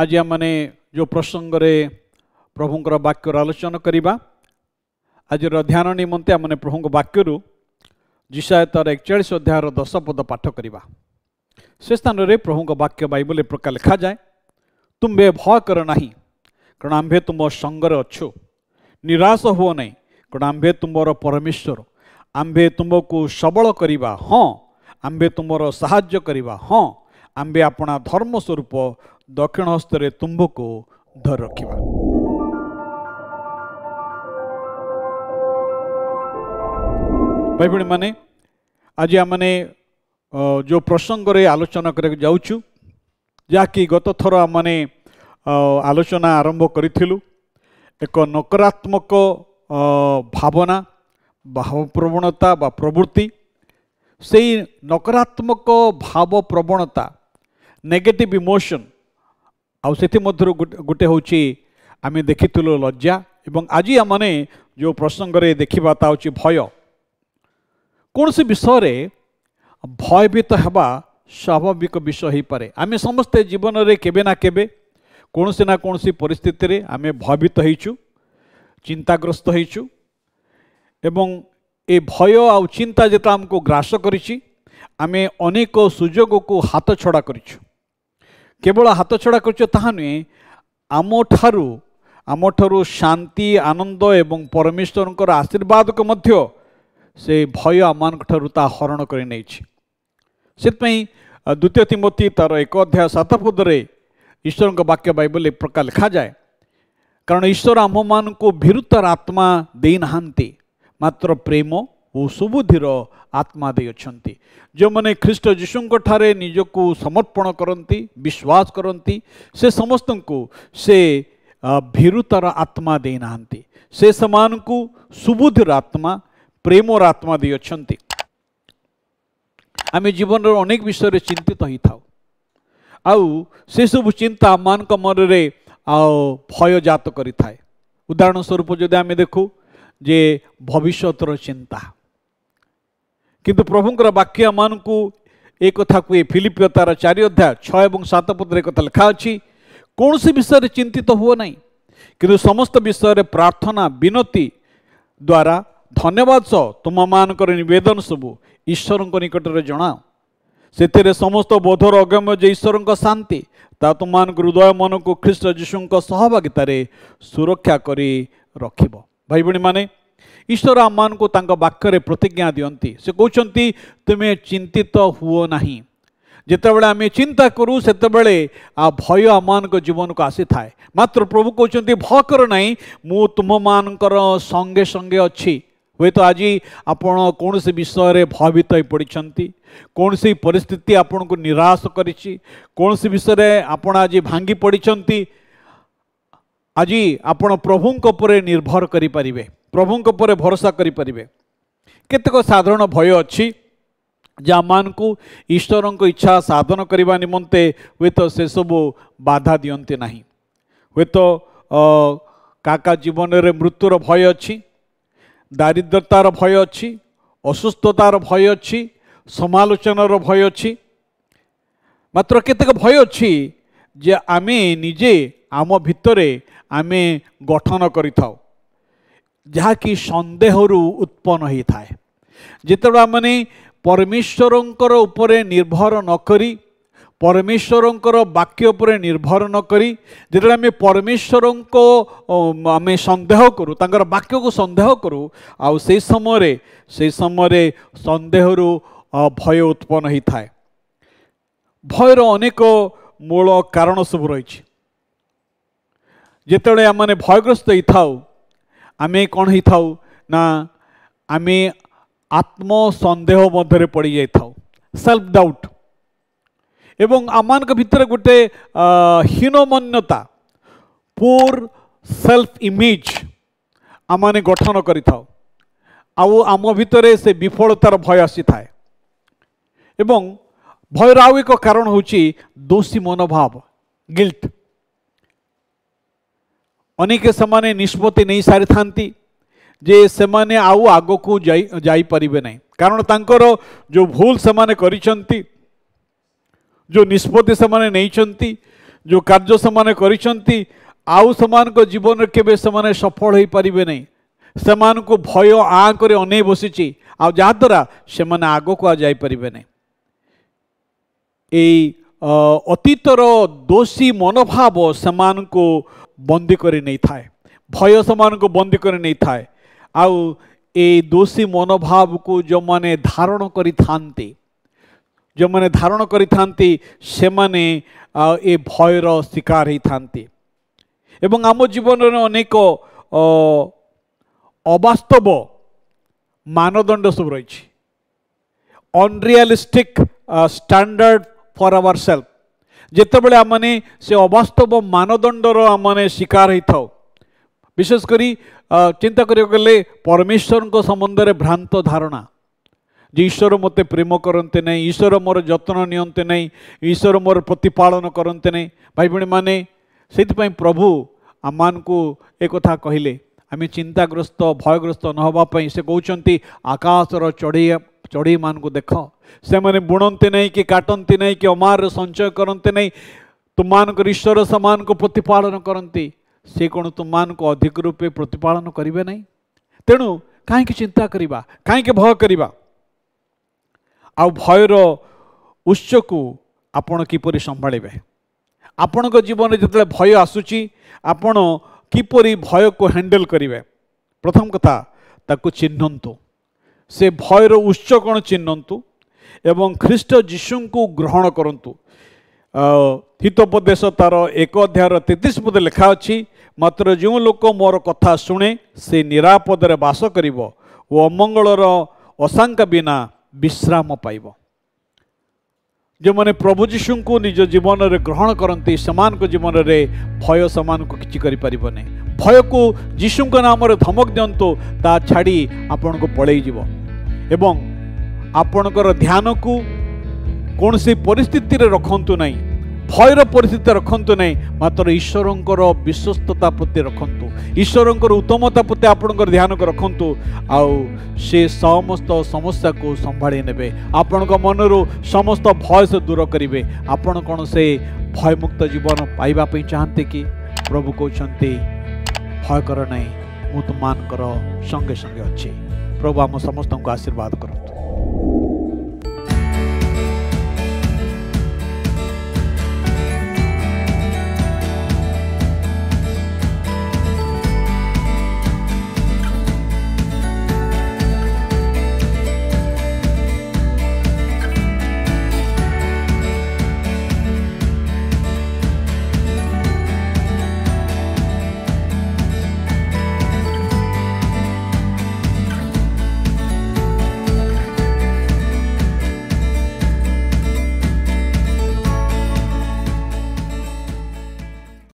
आज आमने जो प्रसंग रे प्रभुंकर वाक्यर आलोचना करिबा आज ध्यान निमंते आमने प्रभुंक वाक्य जिशाया तार 41 अध्याय 10 पद पाठ करिबा। से स्थान रे प्रभुंक वाक्य बाइबल प्रकार लिखा जाए, तुम्बे भय कर नाही कारण आम्भे तुम संगरे अच्छु, निराश हुओ नहीं कारण आम्भे तुमर परमेश्वर, आम्भे तुमको सबल करिबा, हाँ आम्भे तुमर साहाय्य करिबा, हाँ आम्भे अपना धर्म स्वरूप दक्षिण हस्तरे तुम्बको धर रखिबा। भाई भणी माने आज आमने जो प्रसंग रे आलोचना करके जाउछु, जाकि गत थर आमने आलोचना आरंभ करिथिलु, एक नकारात्मक भावना भाव प्रवणता बा प्रवृत्ति, से नकारात्मक भाव प्रवणता नेगेटिव इमोशन आउ से गोटे हूँ आम देखिलु लज्जा, एवं आज आमने जो प्रसंग रे देखिबा ता होछि भय। कौन सी विषय भयभीत हेबा स्वाभाविक विषय हो पारे। आम समस्ते जीवन रे केबे ना केबे कौन सी परिस्थिति रे आम भयभीत होइछु, चिंताग्रस्त होइछु, एवं ए भय आउ चिंता जेता हमको ग्रास करिछि, आमे अनेक सुजोग को हाथ छड़ा करिछु। केवल हाथ छड़ा करिछु ताहा नुहे, आमठारु शांति आनंद एवं परमेश्वरंकर आशीर्वाद को मध्य से भय आमानक ठारु ता हरण करि नैछि। सेतपई द्वितीय तिमोथी तार 1 अध्याय 7 पद रे ईश्वर वाक्य बाइबल एक प्रकार लिखा जाए, कारण ईश्वर आम मान को भीरुतार आत्मा दे नाहांती, मात्र प्रेम और सुबुद्धिर आत्मा दे अछंती। जो माने ख्रीष्ट जीशुंक ठारे निजको समर्पण करती, विश्वास करती, से समस्त को से भीरुतार आत्मा दे नाहांती, से समान को सुबुद्धिर आत्मा प्रेमर आत्मा दे अछंती। आमे जीवन रे अनेक विषय रे चिंतित होई थाउ, आउ से सब चिंता मान को मन रे भय जात करि थाए। उदाहरण स्वरूप जदि आमे देखू जे भविष्यतर चिंता, किंतु प्रभुंकर वाक्य मान को एक कथा कहे, फिलिपियो तार 4 अध्याय 6 और 7 पद रे कथा लिखा अछि, कौन सी विषय चिंतित हुओ नहीं, किंतु समस्त विषय प्रार्थना विनती द्वारा धन्यवाद सह तुम मानकर निवेदन सबू ईश्वर निकट में जनाओ, से समस्त बोधर अगम्य जे ईश्वर शांति ता तुम हृदय मन को ख्रीष्ट जीशु सहभागितार सुरक्षा करी रखिब। भाई भणी माने ईश्वर आम मान को तांका वाक्य प्रतिज्ञा दियंती, से कहते तुम्हें चिंतित हुओ नहीं। जितेबाला आम चिंता करूँ से भय आम जीवन को आसी थाए, मात्र प्रभु कहते भय कर नहीं, मु तुम मानकर संगे संगे अच्छी। हुए तो आज आपण कौन से विषय भयभीत हो पड़ती, कौन सी परिस्थिति आपण को निराश करिछि, कौन सी विषय आपण आज भांगी पड़ती, आज आपण प्रभुंक उपरे निर्भर करि परिबे, प्रभुंक उपरे भरोसा करि परिबे। केतेक साधारण भय अच्छी जहाँ मान को ईश्वर को इच्छा साधन करने निमंते हुए तो से सब बाधा दियंते नहीं। हुए तो काका जीवन रे मृत्युर भय अच्छी, दारिद्रतार भय अच्छी, असुस्थतार भय अच्छी, समालोचनार भय अच्छी, मात्र केतेक भय अच्छी जे आमे निजे आम भितरे आमे गठन करिथाउ, जहाँकि संदेहरु उत्पन्न होई थाए। जेतेबेला माने परमेश्वरंकर उपरे निर्भर न करी, परमेश्वरंकर वाक्य उपरे निर्भर न करी, जेतेबेला आमे परमेश्वरंको आमे संदेह करू, तांकर वाक्य को संदेह करू, आउ से समय संदेहरु भय उत्पन्न होई थाए। भयर अनेक मूल कारण सब रही। जेतेबेले आमे भयग्रस्त होई थाउ, आमे कौन होई थाउ ना आमे आत्म संदेह मध्य पड़ जाई थाउ, सेल्फ डाउट, एवं आमान के भितर गोटे हीनमान्यता, पुअर सेल्फ इमेज आमाने गठन करि थाउ, आउ आम भितर से विफलतार भय आसी थाए। एवं भयर आउ एक कारण होची दोषी मनोभाव, गिल्ट। अनेक समाने निष्पत्ति नहीं सारी थांती जे सेमाने आउ आगो को जाई परिबे नहीं, कारण तांकर जो भूल सेमाने करिसंती, जो निष्पत्ति सेमाने नैचंती, जो कार्य से करिसंती आउ समान को जीवन केबे से सफल हो पारिबे नहीं से भय आँ कर अनै बसी आ जहाद्वारा से आग को जाई पारिबे नहीं। अतीतर दोषी मनोभाव समान को बंदी कर नहीं थाए भय समान को बंदी कर नहीं थाए आउ ए दोषी मनोभाव को जो माने धारण करि थांती जो माने धारण करि थांती से माने ए भयर शिकार ही थांती एवं आम जीवन में अनेक अवास्तव मानदंड सब रही unrealistic standard for our self जितेबाला आमने से अवास्तव मानदंडर आमने शिकार होता विशेषकर चिंता करें परमेश्वर को संबंध में भ्रांत धारणा जे ईश्वर मते प्रेम करते नहीं ईश्वर मोर जत्न नियंते नहीं ईश्वर मोर प्रतिपालन करते नहीं भाई भाई माने से प्रभु आम को एक कथा कहले आम चिंताग्रस्त भयग्रस्त नहवाई से कहते आकाशर चढ़ई मान को देख से मैंने बुणते नहीं कि काटती नहीं कि अमार संचय करते नहीं तुमान ईश्वर समान को प्रतिपालन करती से कौन तुमान को अधिक रूपे प्रतिपालन करेंगे नहीं तेणु कहीं चिंता करवा कहीं भय करवा आ भयर उत्स को आपण किपरि संभाळिबे आपण जीवन जिते भय आसुची आपण किपरि भय को हैंडल करेंगे प्रथम कथा ताकू चिन्हतु से भयर उत्स कौन चिन्हतु एवं ख्रीष्ट जीशु को ग्रहण करंतु हितोपदेश तार 1 अध्याय 33 पद लिखा अछि मात्र जो लोक मोर कथा शुणे से निरापद बास करिवो ओ अमंगलर अशंका बिना विश्राम पाइब जो मैंने प्रभु जीशु को निज जीवन में ग्रहण करती समान को जीवन में भय समान को किसी करें भय को जीशु नाम धमक दिंतु ता छाड़ी आपण को पलि एवं आपणकर ध्यान को कौन सी परिस्थिति रे रखंतु नहीं भयर परिस्थिति रखंतु नहीं मात्र ईश्वरंकर विश्वस्तता प्रति रखंतु ईश्वरंकर उत्तमता प्रति आपणकर ध्यान को रखंतु आउ से समस्त समस्या को संभाली नेबे आपण मनरू समस्त भय से दूर करेंगे आपण कौन से भयमुक्त जीवन पाइबा पई चाहते कि प्रभु कहते भय कर नहीं मु तुमकर संगे संगे अच्छी प्रभु आम समस्त को आशीर्वाद करंतु।